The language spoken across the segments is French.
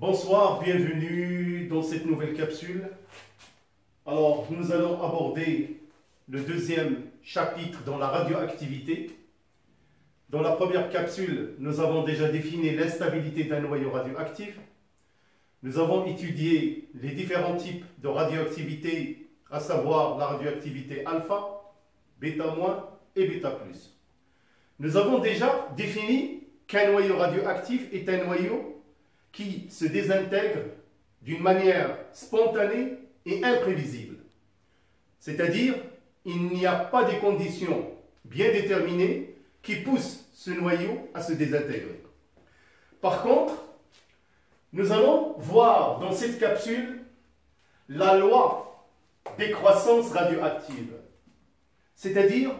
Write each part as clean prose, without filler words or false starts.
Bonsoir, bienvenue dans cette nouvelle capsule. Alors, nous allons aborder le deuxième chapitre dans la radioactivité. Dans la première capsule, nous avons déjà défini l'instabilité d'un noyau radioactif. Nous avons étudié les différents types de radioactivité, à savoir la radioactivité alpha, bêta- et bêta+. Nous avons déjà défini qu'un noyau radioactif est un noyau qui se désintègre d'une manière spontanée et imprévisible. C'est-à-dire, il n'y a pas des conditions bien déterminées qui poussent ce noyau à se désintégrer. Par contre, nous allons voir dans cette capsule la loi des croissances radioactives. C'est-à-dire,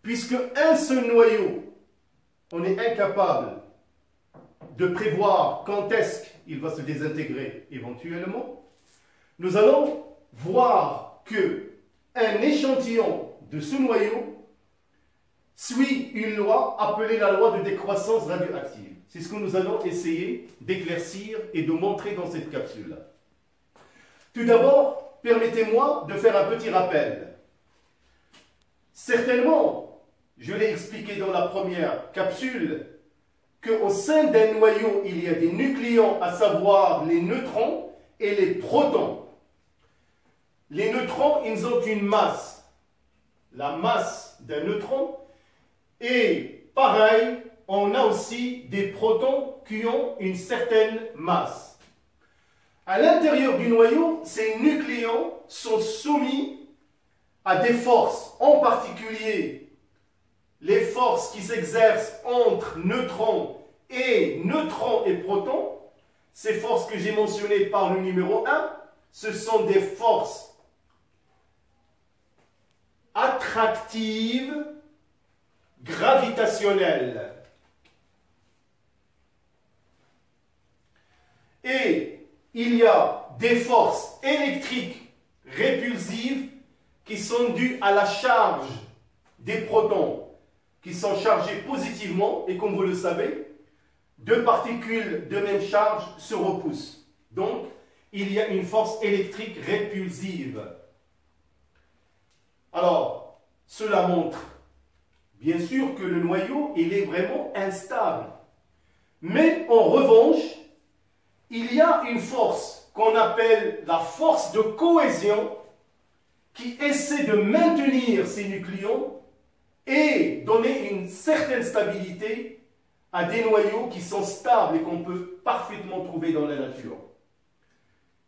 puisque un seul noyau, on est incapable de prévoir quand est-ce qu'il va se désintégrer éventuellement, nous allons voir qu'un échantillon de ce noyau suit une loi appelée la loi de décroissance radioactive. C'est ce que nous allons essayer d'éclaircir et de montrer dans cette capsule. Tout d'abord, permettez-moi de faire un petit rappel. Certainement, je l'ai expliqué dans la première capsule, qu'au sein d'un noyau, il y a des nucléons, à savoir les neutrons et les protons. Les neutrons, ils ont une masse, la masse d'un neutron, et pareil, on a aussi des protons qui ont une certaine masse. À l'intérieur du noyau, ces nucléons sont soumis à des forces, en particulier les forces qui s'exercent entre neutrons et protons. Ces forces que j'ai mentionnées par le numéro 1, ce sont des forces attractives gravitationnelles. Et il y a des forces électriques répulsives qui sont dues à la charge des protons, qui sont chargés positivement, et comme vous le savez, deux particules de même charge se repoussent. Donc, il y a une force électrique répulsive. Alors, cela montre, bien sûr, que le noyau, il est vraiment instable. Mais, en revanche, il y a une force qu'on appelle la force de cohésion qui essaie de maintenir ces nucléons et donner une certaine stabilité à des noyaux qui sont stables et qu'on peut parfaitement trouver dans la nature.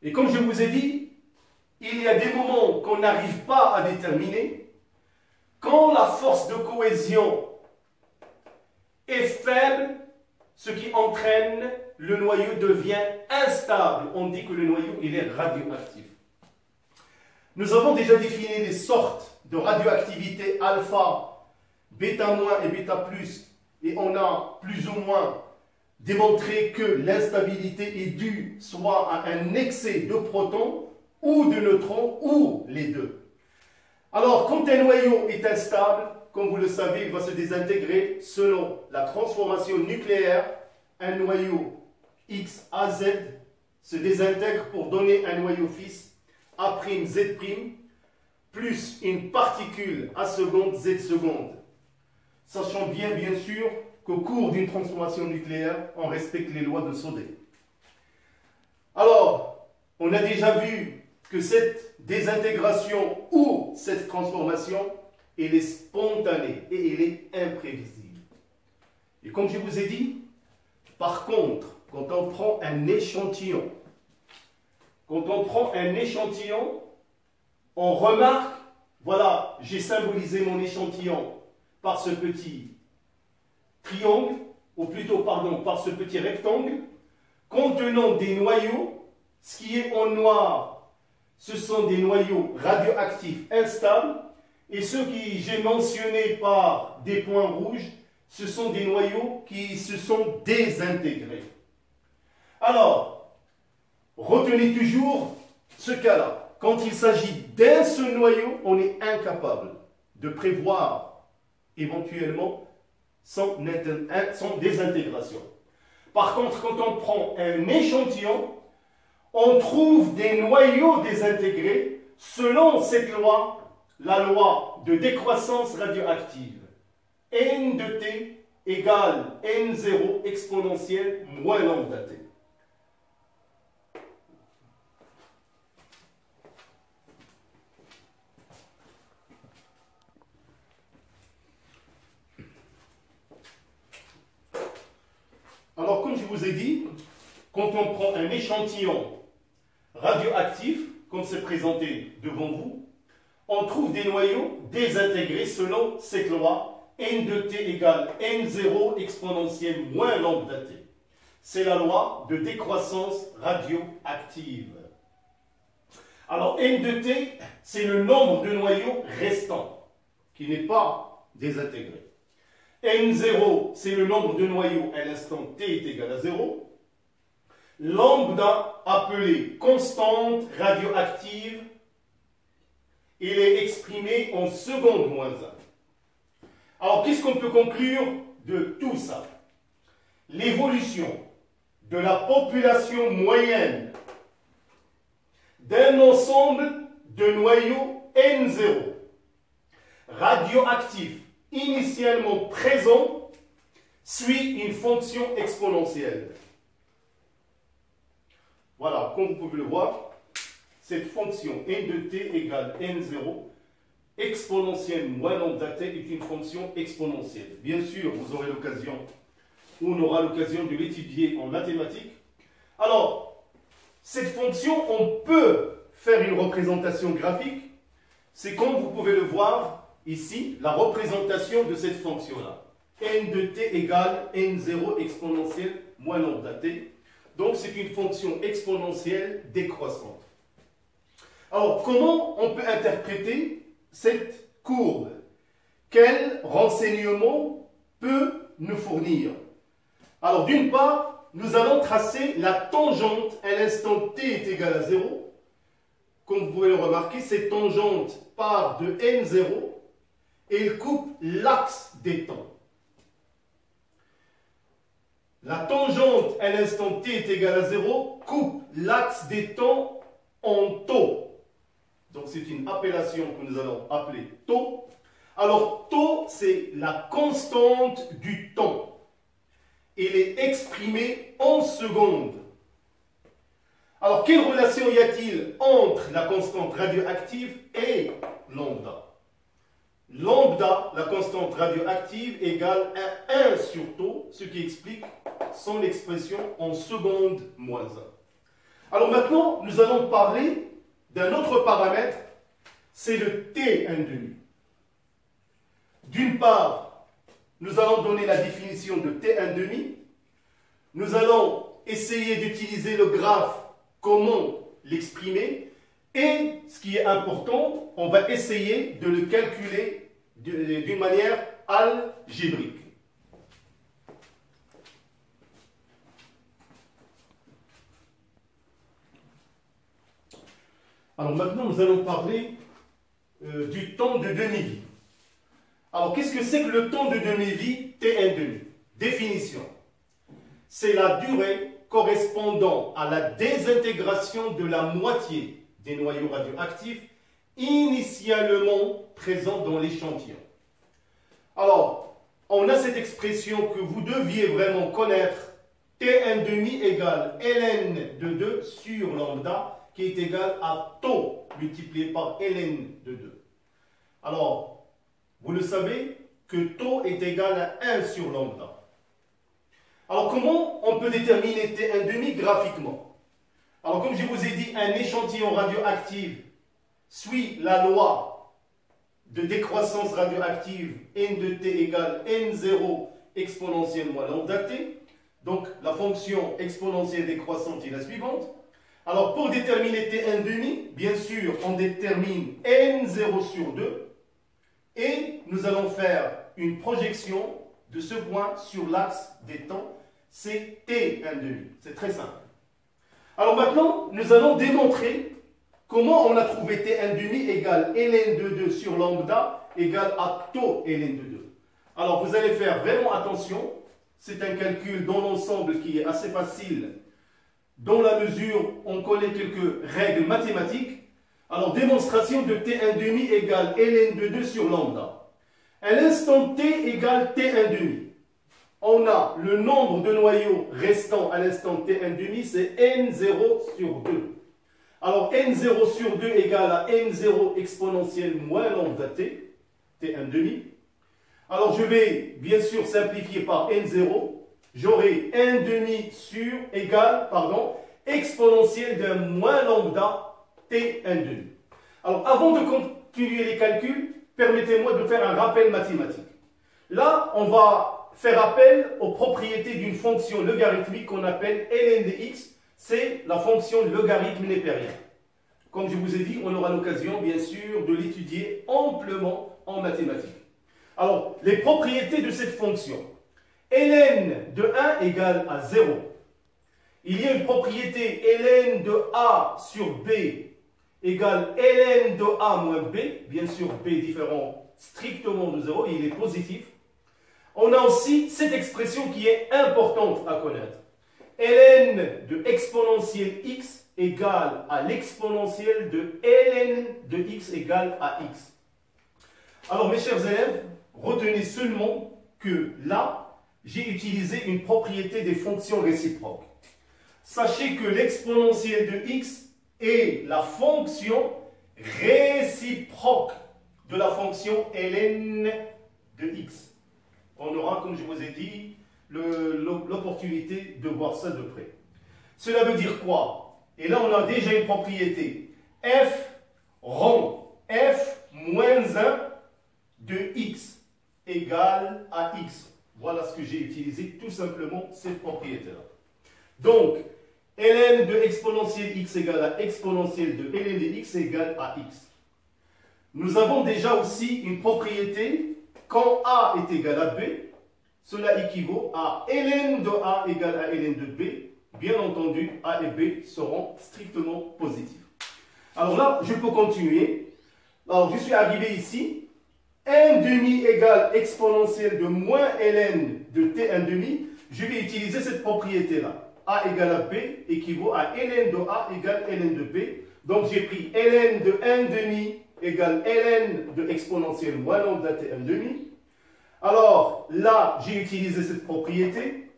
Et comme je vous ai dit, il y a des moments qu'on n'arrive pas à déterminer. Quand la force de cohésion est faible, ce qui entraîne le noyau devient instable. On dit que le noyau il est radioactif. Nous avons déjà défini les sortes de radioactivité alpha, bêta- et bêta+, et on a plus ou moins démontré que l'instabilité est due soit à un excès de protons ou de neutrons, ou les deux. Alors, quand un noyau est instable, comme vous le savez, il va se désintégrer selon la transformation nucléaire. Un noyau XAZ se désintègre pour donner un noyau fils A'Z', plus une particule A seconde, Z seconde. Sachant bien sûr, qu'au cours d'une transformation nucléaire, on respecte les lois de Sodé. Alors, on a déjà vu que cette désintégration ou cette transformation, elle est spontanée et elle est imprévisible. Et comme je vous ai dit, par contre, quand on prend un échantillon, on remarque, voilà, j'ai symbolisé mon échantillon par ce petit triangle, ou plutôt, pardon, par ce petit rectangle, contenant des noyaux. Ce qui est en noir, ce sont des noyaux radioactifs instables, et ceux que j'ai mentionnés par des points rouges, ce sont des noyaux qui se sont désintégrés. Alors, retenez toujours ce cas-là. Quand il s'agit d'un seul noyau, on est incapable de prévoir éventuellement son désintégration. Par contre, quand on prend un échantillon, on trouve des noyaux désintégrés selon cette loi, la loi de décroissance radioactive. N de T égale N0 exponentielle moins lambda T. Alors, comme je vous ai dit, quand on prend un échantillon radioactif, comme c'est présenté devant vous, on trouve des noyaux désintégrés selon cette loi N de T égale N0 exponentielle moins lambda T. C'est la loi de décroissance radioactive. Alors, N de T, c'est le nombre de noyaux restants, qui n'est pas désintégré. N0, c'est le nombre de noyaux à l'instant T est égal à 0. Lambda, appelé constante radioactive, il est exprimé en seconde moins 1. Alors, qu'est-ce qu'on peut conclure de tout ça? L'évolution de la population moyenne d'un ensemble de noyaux N0 radioactifs initialement présents suit une fonction exponentielle. Voilà, comme vous pouvez le voir, cette fonction n de t égale n0 exponentielle moins lambda t est une fonction exponentielle. Bien sûr, vous aurez l'occasion, ou on aura l'occasion de l'étudier en mathématiques. Alors, cette fonction, on peut faire une représentation graphique. C'est comme vous pouvez le voir ici, la représentation de cette fonction-là. N de t égale n0 exponentielle moins lambda t. Donc, c'est une fonction exponentielle décroissante. Alors, comment on peut interpréter cette courbe? Quel renseignement peut nous fournir? Alors, d'une part, nous allons tracer la tangente à l'instant t est égal à 0. Comme vous pouvez le remarquer, cette tangente part de n0 et il coupe l'axe des temps. La tangente à l'instant t est égal à 0 coupe l'axe des temps en taux. Donc c'est une appellation que nous allons appeler taux. Alors taux, c'est la constante du temps. Il est exprimé en secondes. Alors quelle relation y a-t-il entre la constante radioactive et lambda? Lambda, la constante radioactive, égale à 1 sur taux, ce qui explique son expression en secondes moins 1. Alors maintenant, nous allons parler d'un autre paramètre, c'est le T1,5. D'une part, nous allons donner la définition de T1,5. Nous allons essayer d'utiliser le graphe, comment l'exprimer. Et, ce qui est important, on va essayer de le calculer d'une manière algébrique. Alors maintenant, nous allons parler du temps de demi-vie. Alors, qu'est-ce que c'est que le temps de demi-vie T1,5? Définition. C'est la durée correspondant à la désintégration de la moitié des noyaux radioactifs initialement présents dans l'échantillon. Alors, on a cette expression que vous deviez vraiment connaître, T1,5 égale ln de 2 sur lambda, qui est égal à taux multiplié par ln de 2. Alors, vous le savez que taux est égal à 1 sur lambda. Alors, comment on peut déterminer T1,5 graphiquement? Alors, comme je vous ai dit, un échantillon radioactif suit la loi de décroissance radioactive n de t égale n0 exponentielle moins lambda t. Donc, la fonction exponentielle décroissante est la suivante. Alors, pour déterminer T1,5, bien sûr, on détermine n0 sur 2 et nous allons faire une projection de ce point sur l'axe des temps. C'est T1,5. C'est très simple. Alors maintenant, nous allons démontrer comment on a trouvé T1,5 égale ln de 2 sur lambda égale à taux ln de 2. Alors, vous allez faire vraiment attention. C'est un calcul dans l'ensemble qui est assez facile, dans la mesure où on connaît quelques règles mathématiques. Alors, démonstration de T1 demi égale ln de 2 sur lambda. À l'instant T égale T1 demi. On a le nombre de noyaux restant à l'instant T1 demi, c'est N0 sur 2. Alors, N0 sur 2 égale à N0 exponentielle moins lambda T, T1 demi. Alors, je vais bien sûr simplifier par N0. J'aurai 1 demi sur égale, exponentielle d'un moins lambda T1 demi. Alors, avant de continuer les calculs, permettez-moi de faire un rappel mathématique. Là, on va faire appel aux propriétés d'une fonction logarithmique qu'on appelle ln de x. C'est la fonction logarithme népérien. Comme je vous ai dit, on aura l'occasion, bien sûr, de l'étudier amplement en mathématiques. Alors, les propriétés de cette fonction. Ln de 1 égale à 0. Il y a une propriété ln de a sur b égale ln de a moins b. Bien sûr, b différent strictement de 0, il est positif. On a aussi cette expression qui est importante à connaître. Ln de exponentielle x égale à l'exponentielle de ln de x égale à x. Alors, mes chers élèves, retenez seulement que là, j'ai utilisé une propriété des fonctions réciproques. Sachez que l'exponentielle de x est la fonction réciproque de la fonction ln de x. On aura, comme je vous ai dit, l'opportunité de voir ça de près. Cela veut dire quoi? Et là, on a déjà une propriété. F rond f moins 1 de x égale à x. Voilà ce que j'ai utilisé, tout simplement, cette propriété-là. Donc, ln de exponentielle x égale à exponentielle de ln de x égale à x. Nous avons déjà aussi une propriété, quand a est égal à b, cela équivaut à ln de a égale à ln de b. Bien entendu, a et b seront strictement positifs. Alors là, je peux continuer. Alors, je suis arrivé ici. 1 demi égale exponentielle de moins ln de t1 demi. Je vais utiliser cette propriété-là. A égale à b équivaut à ln de a égale ln de b. Donc, j'ai pris ln de 1 demi égale ln de exponentielle moins lambda t1 demi. Alors, là, j'ai utilisé cette propriété.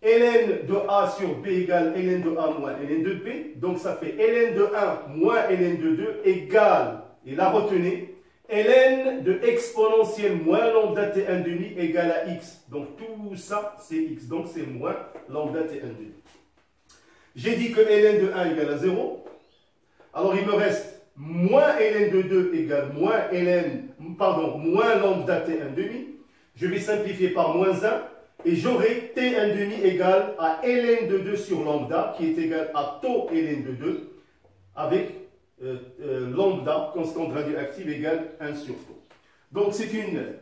ln de a sur b égale ln de a moins ln de b. Donc, ça fait ln de 1 moins ln de 2 égale, et là, retenez, ln de exponentielle moins lambda t1 demi égale à x. Donc, tout ça, c'est x. Donc, c'est moins lambda t1 demi. J'ai dit que ln de 1 égale à 0. Alors, il me reste moins ln de 2 égale moins lambda t1 demi. Je vais simplifier par moins 1. Et j'aurai t1 demi égale à ln de 2 sur lambda, qui est égal à tau ln de 2, avec lambda, constante radioactive, égale 1 sur tau. Donc c'est une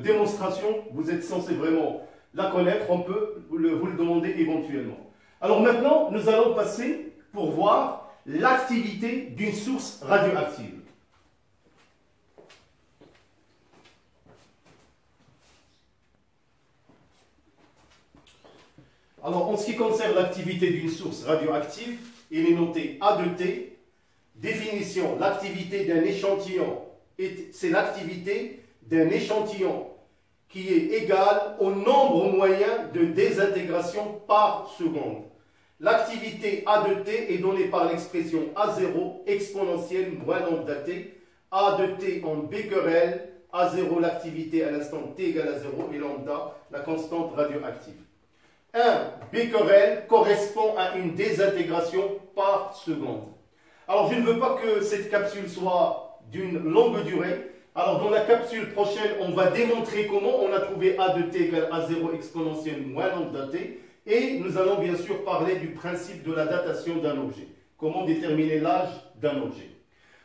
démonstration, vous êtes censé vraiment la connaître, on peut vous le demander éventuellement. Alors maintenant, nous allons passer pour voir l'activité d'une source radioactive. Alors, en ce qui concerne l'activité d'une source radioactive, il est noté A de T. Définition, l'activité d'un échantillon, c'est l'activité d'un échantillon qui est égale au nombre moyen de désintégration par seconde. L'activité A de T est donnée par l'expression A0 exponentielle moins lambda T. A de T en becquerel, A0 l'activité à l'instant T égale à 0 et lambda la constante radioactive. 1 becquerel correspond à une désintégration par seconde. Alors, je ne veux pas que cette capsule soit d'une longue durée. Alors, dans la capsule prochaine, on va démontrer comment on a trouvé A de T égale A0 exponentielle moins lambda T. Et nous allons bien sûr parler du principe de la datation d'un objet. Comment déterminer l'âge d'un objet.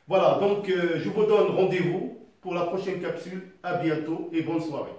Voilà, donc je vous donne rendez-vous pour la prochaine capsule. À bientôt et bonne soirée.